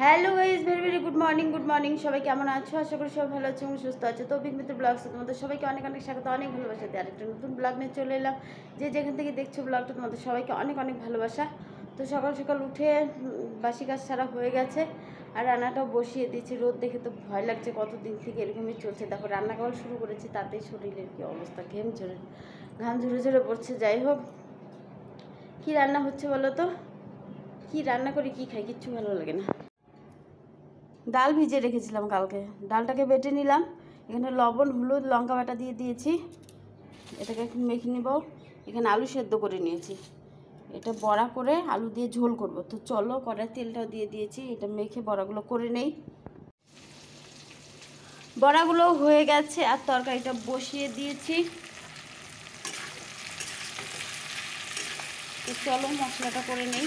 Hello guys, very very good morning. সবাই কেমন আছো? আশা করি সবাই ভালো আছো এবং সুস্থ আছো। তো অভিজ্ঞতা ব্লগসে তোমাদের সবাইকে অনেক অনেক স্বাগত, অনেক ভালোবাসা দিয়ে আরেকটা নতুন ব্লগ নিয়ে চলে এলাম। যে যেখান থেকে দেখছো ব্লগটা, তোমাদের সবাইকে অনেক অনেক ভালোবাসা। তো সকাল সকাল উঠে বাসি কাজ সারা হয়ে গেছে আর রান্নাটাও বসিয়ে দিয়েছি। রোদ দেখে তো ভয় লাগছে, কতদিন থেকে এরকমই চলছে। দেখো রান্না করা শুরু করেছি, তাতেই শরীরের কী অবস্থা, ঘাম ঝরে ঝরে পড়ছে। যাই হোক, কী রান্না হচ্ছে বলো তো? কী রান্না করি, কী খাই, কিচ্ছু ভালো লাগে না। ডাল ভিজে রেখেছিলাম কালকে, ডালটাকে বেটে নিলাম। এখানে লবণ, হলুদ, লঙ্কা বাটা দিয়ে দিয়েছি। এটাকে এখন মেখে নেব। এখানে আলু সেদ্ধ করে নিয়েছি, এটা বড়া করে আলু দিয়ে ঝোল করব। তো চলো, কড়াই তেলটাও দিয়ে দিয়েছি, এটা মেখে বড়াগুলো করে নেই। বড়াগুলো হয়ে গেছে আর তরকারিটা বসিয়ে দিয়েছি। তো চলো মশলাটা করে নেই,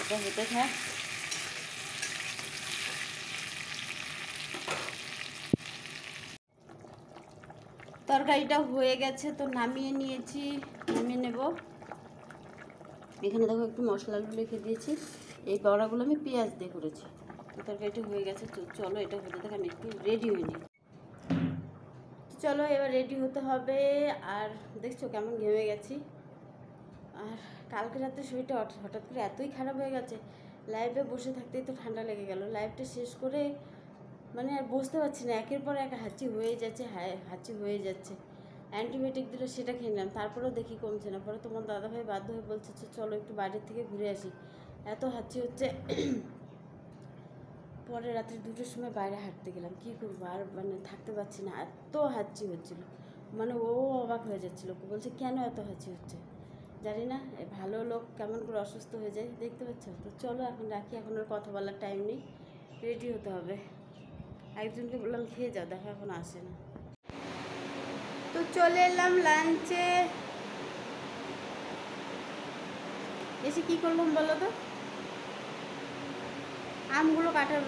এটা হতে থাক। তরকারিটা হয়ে গেছে, তো নামিয়ে নিয়েছি, নামিয়ে নেব। এখানে দেখো একটু মশলা রেখে দিয়েছি। এই বড়াগুলো আমি পেঁয়াজ দিয়ে করেছি। তরকারিটা হয়ে গেছে, তো চলো এটা হতে থাকে, আমি একটু রেডি হয়ে নিই। চলো এবার রেডি হতে হবে। আর দেখছো কেমন ঘেমে গেছি। আর কালকে রাতে শরীরটা হঠাৎ করে এতই খারাপ হয়ে গেছে, লাইভে বসে থাকতেই তো ঠান্ডা লেগে গেল। লাইভটা শেষ করে মানে আর বসতে পারছি না, একের পর এক হাঁচি হয়ে যাচ্ছে, হাঁচি হয়ে যাচ্ছে। অ্যান্টিবায়োটিক দিল, সেটা খেয়ে নিলাম, তারপরেও দেখি কমছে না। পরে তোমার দাদাভাই বাধ্য হয়ে বলছে চলো একটু বাইরের থেকে ঘুরে আসি, এত হাঁচি হচ্ছে। পরে রাত্রে 2টোর সময় বাইরে হাঁটতে গেলাম, কী করবো আর, মানে থাকতে পারছি না, এত হাঁচি হচ্ছিল। মানে ও অবাক হয়ে যাচ্ছিলো, বলছে কেন এত হাঁচি হচ্ছে। জানি না, ভালো লোক কেমন করে অসুস্থ হয়ে যায়, দেখতে পাচ্ছ। তো চলো এখন রাখি, এখন ওর কথা বলার টাইম নেই, রেডি হতে হবে। একজনকে বললাম খেয়ে যাও, দেখো এখন আসে না। তো চলে এলাম লাঞ্চে। এসে কী করলাম বলো তো? আমগুলো কাটার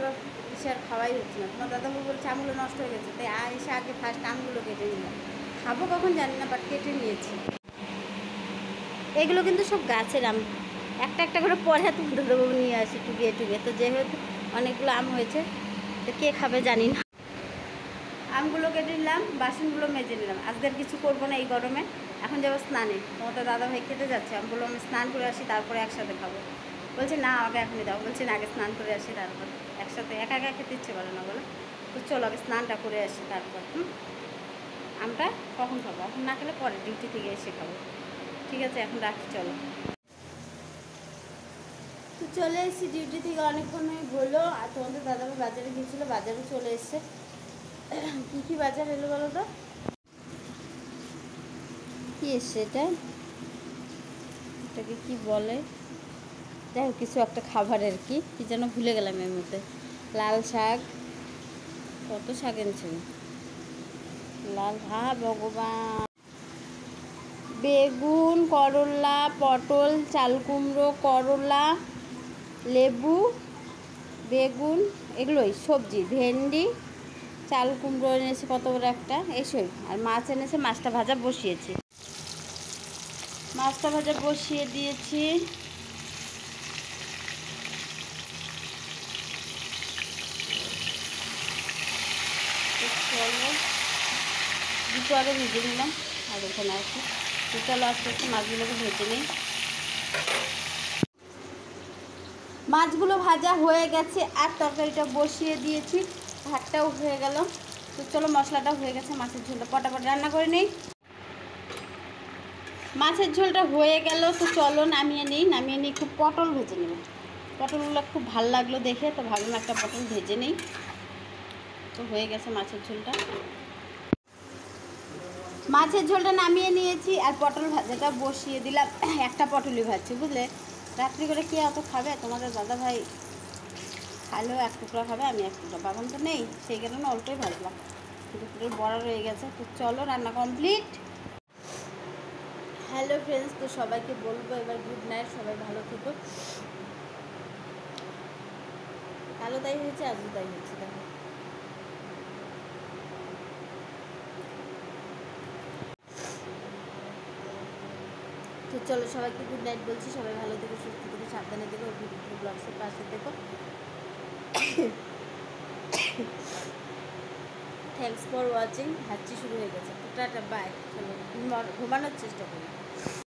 এসে আর খাওয়াই হচ্ছে না। তোমার দাদাবাবু বলছে আমগুলো নষ্ট হয়ে গেছে, তাই এসে আগে ফার্স্ট আমগুলো কেটে নিলাম। খাবো কখন জানি না, বাট কেটে নিয়েছি। এগুলো কিন্তু সব গাছের আম, একটা একটা করে পরে তোমার দাদাবাবু নিয়ে আসি টুকিয়ে টুকিয়ে। তো যেহেতু অনেকগুলো আম হয়েছে, তো কে খাবে জানি না। আমগুলো কেটে নিলাম, বাসনগুলো মেজে নিলাম। আজকে আর কিছু করবো না এই গরমে, এখন যাবো স্নানে। তোমাদের দাদাভাই খেতে যাচ্ছে, আমি বললাম আমি স্নান করে আসি, তারপরে একসাথে খাবো। বলছে না আমাকে এখনই দাও, বলছে না আগে স্নান করে আসি তারপর একসাথে। একা একা খেতে ইচ্ছে করে না বলো। তো চলো আগে স্নানটা করে আসি তারপর। আমটা কখন খাবো? এখন না খেলে পরে ডিউটি থেকে এসে খাবো। ঠিক আছে, এখন রাখি, চলো। তো চলে এসেছি ডিউটি থেকে, অনেকক্ষণই হলো। আর তোমাদের দাদাভাই বাজারে গিয়েছিলো, বাজারে চলে এসছে। কী কী বাজার এলো বলো তো? কী এসছে এটাকে কী বলে, যাই হোক কিছু একটা খাবারের কি যেন ভুলে গেলাম এর মধ্যে। লাল শাক, কত শাক এনেছে, লাল, ভগবান। বেগুন, করলা, পটল, চাল কুমড়ো, করলা, লেবু, বেগুন, এগুলোই সবজি। ভেন্ডি, চাল কুমড়ো এনেছে কত বড় একটা, এসবই। আর মাছ এনেছে, মাছটা ভাজা বসিয়েছি, মাছটা ভাজা বসিয়ে দিয়েছি। চলো দুটো আগে ভেজে নিলাম, আর ওখানে আছে। তো চলো আস্তে আস্তে মাছগুলোকে ভেজে নিই। মাছগুলো ভাজা হয়ে গেছে আর তরকারিটা বসিয়ে দিয়েছি, ভাতটাও হয়ে গেল। তো চলো মশলাটাও হয়ে গেছে, মাছের ঝোলটা পটাপট রান্না করে নিই। মাছের ঝোলটা হয়ে গেল, তো চলো নামিয়ে নিই। খুব পটল ভেজে নেব, পটলগুলো খুব ভালো লাগলো দেখে, তো ভাবলাম একটা পটল ভেজে নিই। তো হয়ে গেছে মাছের ঝোলটা, মাছের ঝোলটা নামিয়ে নিয়েছি আর পটল ভাজাটা বসিয়ে দিলাম। একটা পটলই ভাজছি, বুঝলে। রাত্রি করে কে অত খাবে? তোমাদের দাদাভাই খালেও এক টুকরা খাবে, আমি এক টুকরা, বাবান তো নেই, সেই কারণে অল্পই ভাজলাম, দুপুরে বড়া রয়ে গেছে। তো চলো রান্না কমপ্লিট। হ্যালো ফ্রেন্ডস, তো সবাইকে বলবো এবার গুড নাইট, সবাই ভালো থেকো। কালো তাই হয়েছে, আজও তাই হচ্ছে, দেখো। তো চলো সবাইকে গুড নাইট বলছি, সবাই ভালো থেকো, সুস্থ থেকো, সাবধানে থেকো, ব্লগসের পাশে থেকো। Thanks for watching. হাঁচি শুরু হয়ে গেছে, টাটা বাই। চলো ঘুমানোর চেষ্টা করি।